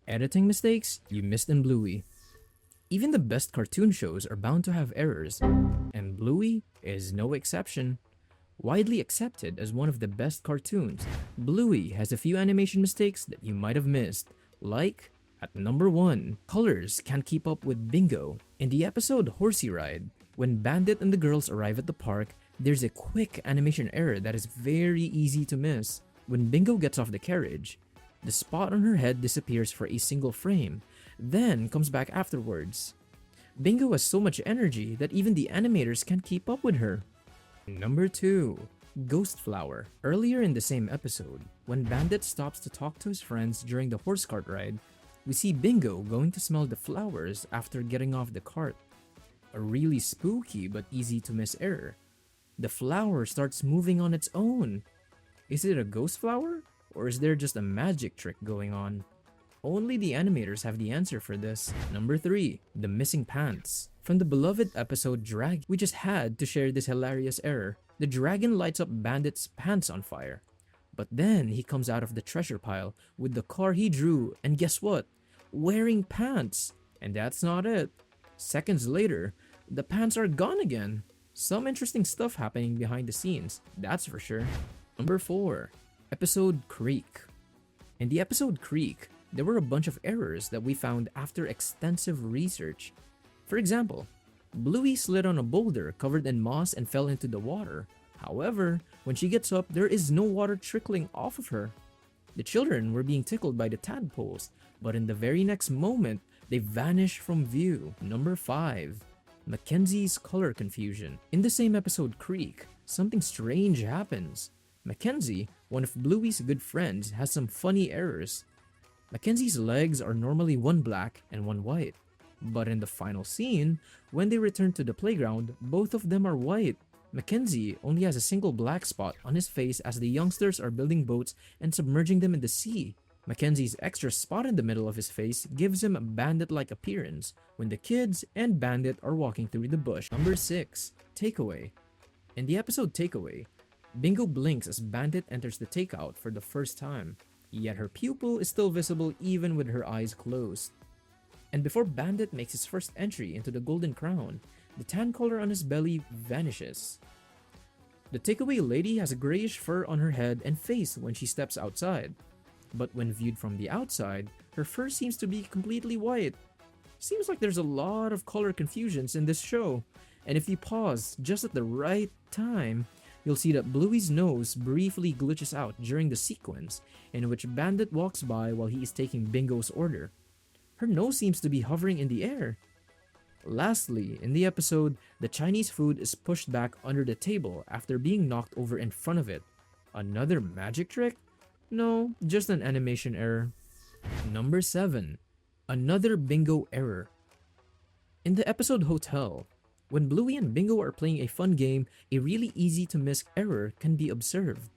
Editing mistakes you missed in Bluey. Even the best cartoon shows are bound to have errors, and Bluey is no exception. Widely accepted as one of the best cartoons, Bluey has a few animation mistakes that you might have missed, like at number 1, colors can't keep up with Bingo. In the episode Horsey Ride, when Bandit and the girls arrive at the park, there's a quick animation error that is very easy to miss. When Bingo gets off the carriage, the spot on her head disappears for a single frame, then comes back afterwards. Bingo has so much energy that even the animators can't keep up with her. Number 2. Ghost Flower. Earlier in the same episode, when Bandit stops to talk to his friends during the horse cart ride, we see Bingo going to smell the flowers after getting off the cart. A really spooky but easy to miss error. The flower starts moving on its own. Is it a ghost flower? Or is there just a magic trick going on? Only the animators have the answer for this. Number 3. The missing pants. From the beloved episode Drag, we just had to share this hilarious error. The dragon lights up Bandit's pants on fire. But then he comes out of the treasure pile with the car he drew, and guess what? Wearing pants. And that's not it. Seconds later, the pants are gone again. Some interesting stuff happening behind the scenes, that's for sure. Number 4. Episode Creek. In the episode Creek, there were a bunch of errors that we found after extensive research. For example, Bluey slid on a boulder covered in moss and fell into the water. However, when she gets up, there is no water trickling off of her. The children were being tickled by the tadpoles, but in the very next moment, they vanish from view. Number 5. Mackenzie's color confusion. In the same episode Creek, something strange happens. Mackenzie, one of Bluey's good friends, has some funny errors. Mackenzie's legs are normally one black and one white. But in the final scene, when they return to the playground, both of them are white. Mackenzie only has a single black spot on his face as the youngsters are building boats and submerging them in the sea. Mackenzie's extra spot in the middle of his face gives him a bandit-like appearance when the kids and Bandit are walking through the bush. Number 6. Takeaway. In the episode Takeaway, Bingo blinks as Bandit enters the takeout for the first time, yet her pupil is still visible even with her eyes closed. And before Bandit makes his first entry into the Golden Crown, the tan color on his belly vanishes. The takeaway lady has a grayish fur on her head and face when she steps outside. But when viewed from the outside, her fur seems to be completely white. Seems like there's a lot of color confusions in this show, and if you pause just at the right time, you'll see that Bluey's nose briefly glitches out during the sequence in which Bandit walks by while he is taking Bingo's order. Her nose seems to be hovering in the air. Lastly, in the episode, the Chinese food is pushed back under the table after being knocked over in front of it. Another magic trick? No, just an animation error. Number 7. Another Bingo error. In the episode Hotel, when Bluey and Bingo are playing a fun game, a really easy to miss error can be observed.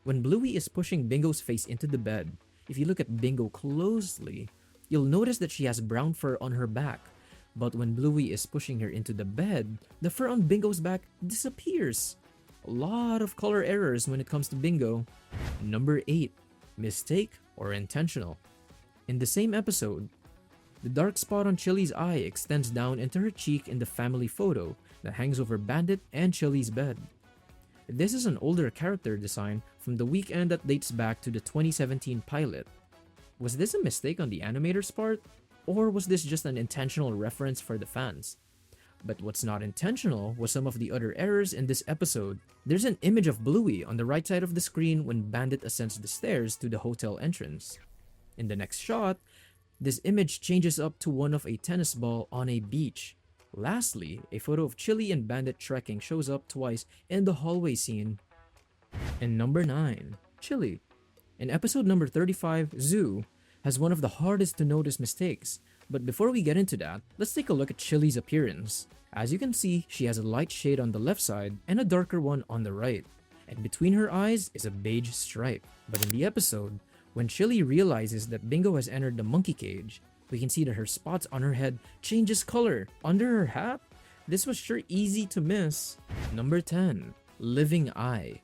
When Bluey is pushing Bingo's face into the bed, if you look at Bingo closely, you'll notice that she has brown fur on her back. But when Bluey is pushing her into the bed, the fur on Bingo's back disappears. A lot of color errors when it comes to Bingo. Number 8. Mistake or intentional. In the same episode, the dark spot on Chili's eye extends down into her cheek in the family photo that hangs over Bandit and Chili's bed. This is an older character design from the weekend that dates back to the 2017 pilot. Was this a mistake on the animator's part? Or was this just an intentional reference for the fans? But what's not intentional was some of the other errors in this episode. There's an image of Bluey on the right side of the screen when Bandit ascends the stairs to the hotel entrance. In the next shot, this image changes up to one of a tennis ball on a beach. Lastly, a photo of Chili and Bandit trekking shows up twice in the hallway scene. And number 9. Chili. In episode number 35, Zoo has one of the hardest to notice mistakes. But before we get into that, let's take a look at Chili's appearance. As you can see, she has a light shade on the left side and a darker one on the right. And between her eyes is a beige stripe. But in the episode, when Chili realizes that Bingo has entered the monkey cage, we can see that her spots on her head changes color. Under her hat, this was sure easy to miss. Number 10. Living Eye.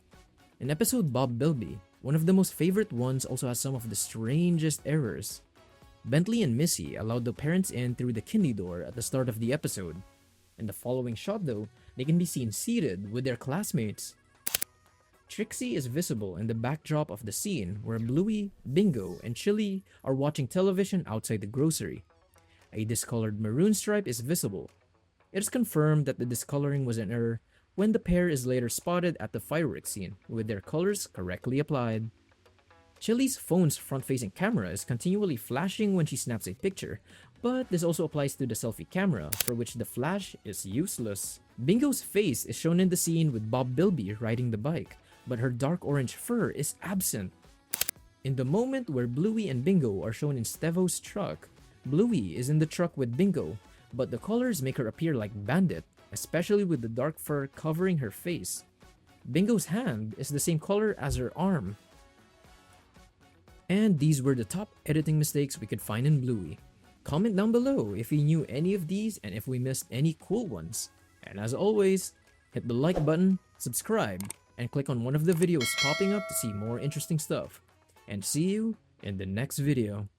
In episode Bob Bilby, one of the most favorite ones also has some of the strangest errors. Bentley and Missy allowed the parents in through the kindy door at the start of the episode. In the following shot though, they can be seen seated with their classmates. Trixie is visible in the backdrop of the scene where Bluey, Bingo, and Chili are watching television outside the grocery. A discolored maroon stripe is visible. It is confirmed that the discoloring was an error when the pair is later spotted at the fireworks scene with their colors correctly applied. Chili's phone's front-facing camera is continually flashing when she snaps a picture, but this also applies to the selfie camera, for which the flash is useless. Bingo's face is shown in the scene with Bob Bilby riding the bike, but her dark orange fur is absent. In the moment where Bluey and Bingo are shown in Stevo's truck, Bluey is in the truck with Bingo, but the colors make her appear like Bandit, especially with the dark fur covering her face. Bingo's hand is the same color as her arm. And these were the top editing mistakes we could find in Bluey. Comment down below if you knew any of these and if we missed any cool ones. And as always, hit the like button, subscribe, and click on one of the videos popping up to see more interesting stuff. And see you in the next video.